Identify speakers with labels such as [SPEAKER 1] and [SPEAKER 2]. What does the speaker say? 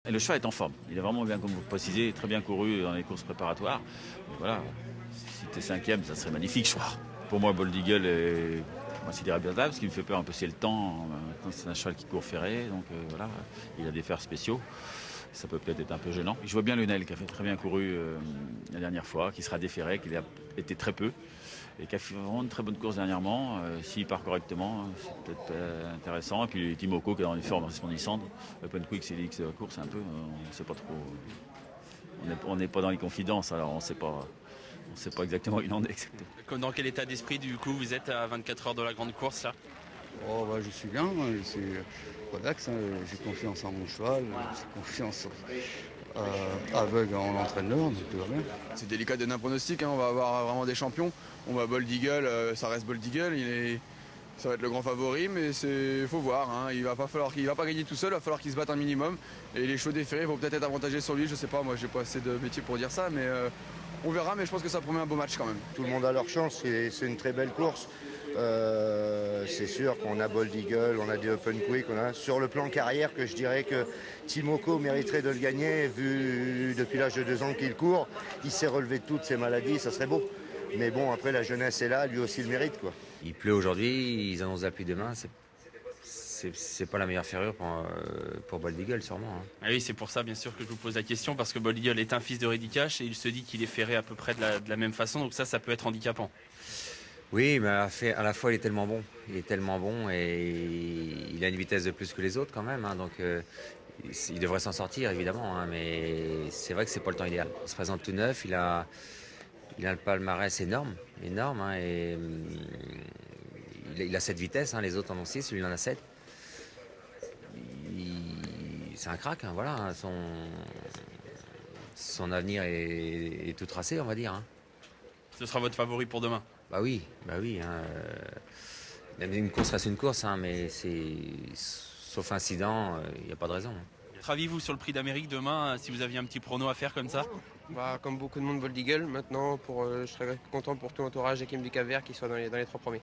[SPEAKER 1] Et le cheval est en forme. Il est vraiment bien, comme vous le précisez, très bien couru dans les courses préparatoires. Mais voilà, si tu es cinquième, ça serait magnifique, je crois. Pour moi, Bold Eagle est considéré bien là, parce qu'il me fait peur un peu, c'est le temps. C'est un cheval qui court ferré, donc voilà, il a des fers spéciaux. Ça peut peut-être être un peu gênant. Je vois bien Lionel qui a fait très bien couru la dernière fois, qui sera déféré, qui a été très peu et qui a fait vraiment une très bonne course dernièrement. S'il part correctement, c'est peut-être intéressant. Et puis Timoko qui est dans les formes resplendissantes. Open Quick, c'est l'X de la course un peu. On ne sait pas trop. On n'est pas dans les confidences, alors on ne sait pas exactement où il en est. Exactement.
[SPEAKER 2] Dans quel état d'esprit du coup vous êtes à 24 heures de la grande course là?
[SPEAKER 3] Oh, bah, je suis bien, c'est relax, hein. J'ai confiance en mon cheval, j'ai confiance aveugle en l'entraîneur, donc tout va bien.
[SPEAKER 4] C'est délicat de donner un pronostic, hein. On va avoir vraiment des champions. On va Bold Eagle, ça reste Bold Eagle, ça va être le grand favori, mais faut voir, hein. Il va pas gagner tout seul, il va falloir qu'il se batte un minimum. Et les chevaux déférés vont peut-être être avantagés sur lui, je sais pas, moi j'ai pas assez de métier pour dire ça, mais on verra, mais je pense que ça promet un beau match quand même.
[SPEAKER 5] Tout le monde a leur chance, c'est une très belle course. C'est sûr qu'on a Bold Eagle, on a des Open Quick, sur le plan carrière que je dirais que Timoko mériterait de le gagner vu depuis l'âge de 2 ans qu'il court. Il s'est relevé de toutes ses maladies, ça serait beau. Mais bon, après la jeunesse est là, lui aussi le mérite, quoi.
[SPEAKER 6] Il pleut aujourd'hui, ils annoncent la pluie demain. C'est pas la meilleure ferrure pour Bold Eagle, sûrement. Hein.
[SPEAKER 2] Ah oui, c'est pour ça bien sûr que je vous pose la question, parce que Bold Eagle est un fils de Rédicache et il se dit qu'il est ferré à peu près de la même façon, donc ça peut être handicapant.
[SPEAKER 6] Oui, mais à la fois il est tellement bon. Il est tellement bon et il a une vitesse de plus que les autres quand même. Hein, donc il devrait s'en sortir évidemment, hein, mais c'est vrai que c'est pas le temps idéal. Il se présente tout neuf, il a le palmarès énorme, hein, et il a 7 vitesses, hein, les autres en ont 6, lui il en a 7. C'est un crack, hein, voilà. Hein, son avenir est tout tracé, on va dire. Hein.
[SPEAKER 2] Ce sera votre favori pour demain?
[SPEAKER 6] Bah oui. Hein, une course reste une course, hein, mais sauf incident, il n'y a pas de raison.
[SPEAKER 2] Traviez-vous sur le Prix d'Amérique demain, si vous aviez un petit prono à faire comme ça?
[SPEAKER 7] Comme beaucoup de monde, Bold Eagle. Maintenant, je serais content pour tout l'entourage d'équipe du Cap-Vert qui soit dans les 3 premiers.